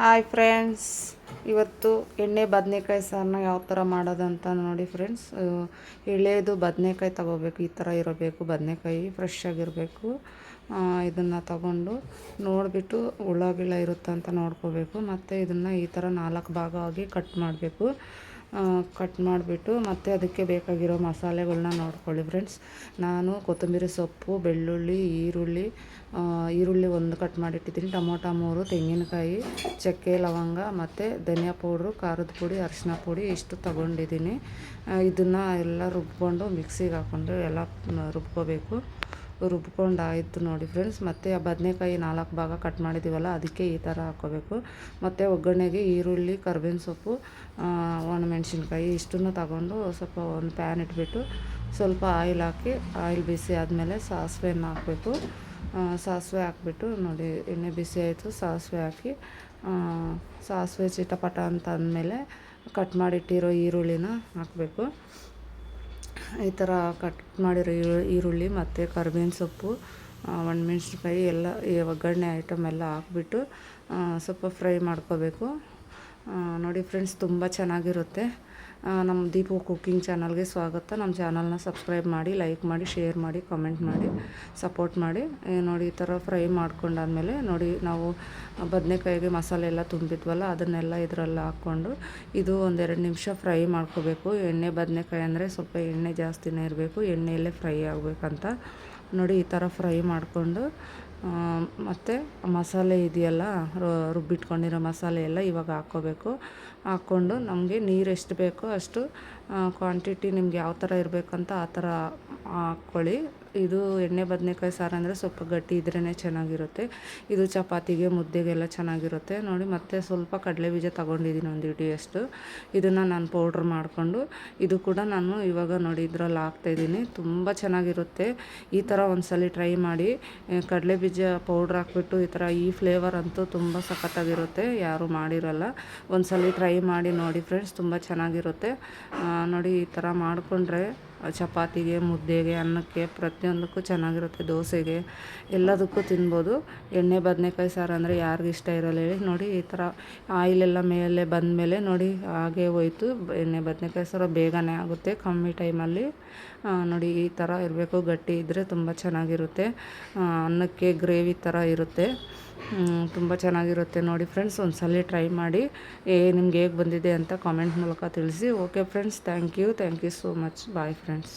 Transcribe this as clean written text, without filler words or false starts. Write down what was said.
Hi friends, ಇವತ್ತು ಎಣ್ಣೆ ಬದನೆಕಾಯಿ ಸಾರನ್ನ ಯಾವ ಥರ ಮಾಡೋದಂತ ನೋಡಿ ಫ್ರೆಂಡ್ಸ್. ಎಳೆದು ಬದನೆಕಾಯಿ ತಗೋಬೇಕು, ಈ ಥರ ಇರಬೇಕು ಬದನೆಕಾಯಿ, ಫ್ರೆಶ್ ಆಗಿರಬೇಕು. ಇದನ್ನು ತಗೊಂಡು ನೋಡಿಬಿಟ್ಟು ಹುಳ ಗಿಳ ಇರುತ್ತೆ ಅಂತ ನೋಡ್ಕೋಬೇಕು. ಮತ್ತು ಇದನ್ನು ಈ ಥರ 4 ಭಾಗ ಆಗಿ ಕಟ್ ಮಾಡಬೇಕು. ಕಟ್ ಮಾಡಿಬಿಟ್ಟು ಮತ್ತು ಅದಕ್ಕೆ ಬೇಕಾಗಿರೋ ಮಸಾಲೆಗಳನ್ನ ನೋಡ್ಕೊಳ್ಳಿ ಫ್ರೆಂಡ್ಸ್. ನಾನು ಕೊತ್ತಂಬರಿ ಸೊಪ್ಪು, ಬೆಳ್ಳುಳ್ಳಿ, ಈರುಳ್ಳಿ 1 ಕಟ್ ಮಾಡಿಟ್ಟಿದ್ದೀನಿ, ಟೊಮೊಟೊ 3, ತೆಂಗಿನಕಾಯಿ, ಚಕ್ಕೆ, ಲವಂಗ ಮತ್ತು ಧನಿಯಾ ಪೌಡ್ರು, ಖಾರದ ಪುಡಿ, ಅರಿಶಿನ ಪುಡಿ ಇಷ್ಟು ತೊಗೊಂಡಿದ್ದೀನಿ. ಇದನ್ನು ಎಲ್ಲ ರುಬ್ಕೊಂಡು ಮಿಕ್ಸಿಗೆ ಹಾಕ್ಕೊಂಡು ಎಲ್ಲ ರುಬ್ಕೋಬೇಕು. ರುಬ್ಕೊಂಡು ಆಯಿತು ನೋಡಿ ಫ್ರೆಂಡ್ಸ್. ಮತ್ತು ಆ ಬದನೆಕಾಯಿ 4 ಭಾಗ ಕಟ್ ಮಾಡಿದ್ದೀವಲ್ಲ, ಅದಕ್ಕೆ ಈ ಥರ ಹಾಕ್ಕೋಬೇಕು. ಮತ್ತು ಒಗ್ಗರಣೆಗೆ ಈರುಳ್ಳಿ, ಕರ್ಬೇವಿನ ಸೊಪ್ಪು, ಒಣಮೆಣ್ಸಿನ್ಕಾಯಿ ಇಷ್ಟನ್ನು ತಗೊಂಡು ಸ್ವಲ್ಪ ಒಂದು ಪ್ಯಾನ್ ಇಟ್ಬಿಟ್ಟು ಸ್ವಲ್ಪ ಆಯಿಲ್ ಹಾಕಿ, ಆಯಿಲ್ ಬಿಸಿ ಆದಮೇಲೆ ಸಾಸಿವೆಯನ್ನು ಹಾಕಬೇಕು. ಸಾಸಿವೆ ಹಾಕ್ಬಿಟ್ಟು ನೋಡಿ, ಎಣ್ಣೆ ಬಿಸಿ ಆಯಿತು, ಸಾಸಿವೆ ಹಾಕಿ ಸಾಸಿವೆ ಚಿಟಪಟ ಅಂತ ಅಂದಮೇಲೆ ಕಟ್ ಮಾಡಿಟ್ಟಿರೋ ಈರುಳ್ಳಿನ ಹಾಕಬೇಕು. ಈ ಥರ ಕಟ್ ಮಾಡಿರೋ ಈರುಳ್ಳಿ ಮತ್ತು ಕರ್ಬೇವಿನ ಸೊಪ್ಪು, ಒಣಮೆಣ್ಸಿನ್ಕಾಯಿ ಎಲ್ಲ ಈ ಒಗ್ಗರಣೆ ಐಟಮ್ ಎಲ್ಲ ಹಾಕ್ಬಿಟ್ಟು ಸ್ವಲ್ಪ ಫ್ರೈ ಮಾಡ್ಕೋಬೇಕು. ನೋಡಿ ಫ್ರೆಂಡ್ಸ್, ತುಂಬ ಚೆನ್ನಾಗಿರುತ್ತೆ. ನಮ್ಮ ದೀಪು ಕುಕ್ಕಿಂಗ್ ಚಾನಲ್ಗೆ ಸ್ವಾಗತ. ನಮ್ಮ ಚಾನಲ್ನ ಸಬ್ಸ್ಕ್ರೈಬ್ ಮಾಡಿ, ಲೈಕ್ ಮಾಡಿ, ಶೇರ್ ಮಾಡಿ, ಕಮೆಂಟ್ ಮಾಡಿ, ಸಪೋರ್ಟ್ ಮಾಡಿ. ನೋಡಿ ಈ ಥರ ಫ್ರೈ ಮಾಡ್ಕೊಂಡಾದ್ಮೇಲೆ ನೋಡಿ, ನಾವು ಬದನೆಕಾಯಿಗೆ ಮಸಾಲೆ ಎಲ್ಲ ತುಂಬಿದ್ವಲ್ಲ, ಅದನ್ನೆಲ್ಲ ಇದರಲ್ಲಿ ಹಾಕ್ಕೊಂಡು ಇದು 1-2 ನಿಮಿಷ ಫ್ರೈ ಮಾಡ್ಕೋಬೇಕು. ಎಣ್ಣೆ ಬದನೆಕಾಯಿ ಅಂದರೆ ಸ್ವಲ್ಪ ಎಣ್ಣೆ ಜಾಸ್ತಿನೇ ಇರಬೇಕು, ಎಣ್ಣೆಯಲ್ಲೇ ಫ್ರೈ ಆಗಬೇಕಂತ. ನೋಡಿ ಈ ಥರ ಫ್ರೈ ಮಾಡಿಕೊಂಡು ಮತ್ತು ಮಸಾಲೆ ಇದೆಯಲ್ಲ, ರುಬ್ಬಿಟ್ಕೊಂಡಿರೋ ಮಸಾಲೆ ಎಲ್ಲ ಇವಾಗ ಹಾಕ್ಕೋಬೇಕು. ಹಾಕ್ಕೊಂಡು ನಮಗೆ ನೀರು ಎಷ್ಟು ಬೇಕೋ ಅಷ್ಟು ಕ್ವಾಂಟಿಟಿ ನಿಮ್ಗೆ ಯಾವ ಥರ ಇರಬೇಕಂತ ಆ ಥರ ಹಾಕ್ಕೊಳ್ಳಿ. ಇದು ಎಣ್ಣೆ ಬದನೆಕಾಯಿ ಸಾರು ಅಂದರೆ ಸ್ವಲ್ಪ ಗಟ್ಟಿ ಇದ್ರೇ ಚೆನ್ನಾಗಿರುತ್ತೆ. ಇದು ಚಪಾತಿಗೆ, ಮುದ್ದೆಗೆಲ್ಲ ಚೆನ್ನಾಗಿರುತ್ತೆ ನೋಡಿ. ಮತ್ತು ಸ್ವಲ್ಪ ಕಡಲೆಬೀಜ ತೊಗೊಂಡಿದ್ದೀನಿ, 1 ಹಿಡಿಯಷ್ಟು. ಇದನ್ನು ನಾನು ಪೌಡ್ರ್ ಮಾಡಿಕೊಂಡು ಇದು ಕೂಡ ನಾನು ಇವಾಗ ನೋಡಿ ಇದರಲ್ಲಿ ಹಾಕ್ತಾಯಿದ್ದೀನಿ. ತುಂಬ ಚೆನ್ನಾಗಿರುತ್ತೆ. ಈ ಥರ ಒಂದ್ಸಲ ಟ್ರೈ ಮಾಡಿ. ಕಡಲೆಬೀಜ ಪೌಡ್ರ್ ಹಾಕ್ಬಿಟ್ಟು ಈ ಥರ ಈ ಫ್ಲೇವರ್ ಅಂತೂ ತುಂಬ ಸಖತ್ತಾಗಿರುತ್ತೆ. ಯಾರೂ ಮಾಡಿರಲ್ಲ, ಒಂದ್ಸಲ ಟ್ರೈ ಮಾಡಿ ನೋಡಿ ಫ್ರೆಂಡ್ಸ್, ತುಂಬ ಚೆನ್ನಾಗಿರುತ್ತೆ. ನೋಡಿ ಈ ಥರ ಮಾಡಿಕೊಂಡ್ರೆ ಚಪಾತಿಗೆ, ಮುದ್ದೆಗೆ, ಅನ್ನಕ್ಕೆ ಪ್ರತಿಯೊಂದಕ್ಕೂ ಚೆನ್ನಾಗಿರುತ್ತೆ. ದೋಸೆಗೆ ಎಲ್ಲದಕ್ಕೂ ತಿನ್ಬೋದು. ಎಣ್ಣೆ ಬದನೆಕಾಯಿ ಸಾರು ಅಂದರೆ ಯಾರಿಗೂ ಇಷ್ಟ ಇರೋಲ್ಲ ಹೇಳಿ. ನೋಡಿ ಈ ಥರ ಆಯಿಲೆಲ್ಲ ಮೇಲೆ ಬಂದಮೇಲೆ ನೋಡಿ ಹಾಗೆ ಹೋಯ್ತು. ಎಣ್ಣೆ ಬದನೆಕಾಯಿ ಸಾರು ಬೇಗನೆ ಆಗುತ್ತೆ, ಕಮ್ಮಿ ಟೈಮಲ್ಲಿ. ನೋಡಿ ಈ ಥರ ಇರಬೇಕು, ಗಟ್ಟಿ ಇದ್ದರೆ ತುಂಬ ಚೆನ್ನಾಗಿರುತ್ತೆ. ಅನ್ನಕ್ಕೆ ಗ್ರೇವಿ ಥರ ಇರುತ್ತೆ, ತುಂಬ ಚೆನ್ನಾಗಿರುತ್ತೆ. ನೋಡಿ ಫ್ರೆಂಡ್ಸ್, ಒಂದ್ಸಲ ಟ್ರೈ ಮಾಡಿ. ನಿಮ್ಗೆ ಹೇಗೆ ಬಂದಿದೆ ಅಂತ ಕಾಮೆಂಟ್ ಮೂಲಕ ತಿಳಿಸಿ. Okay friends, thank you so much. Bye friends.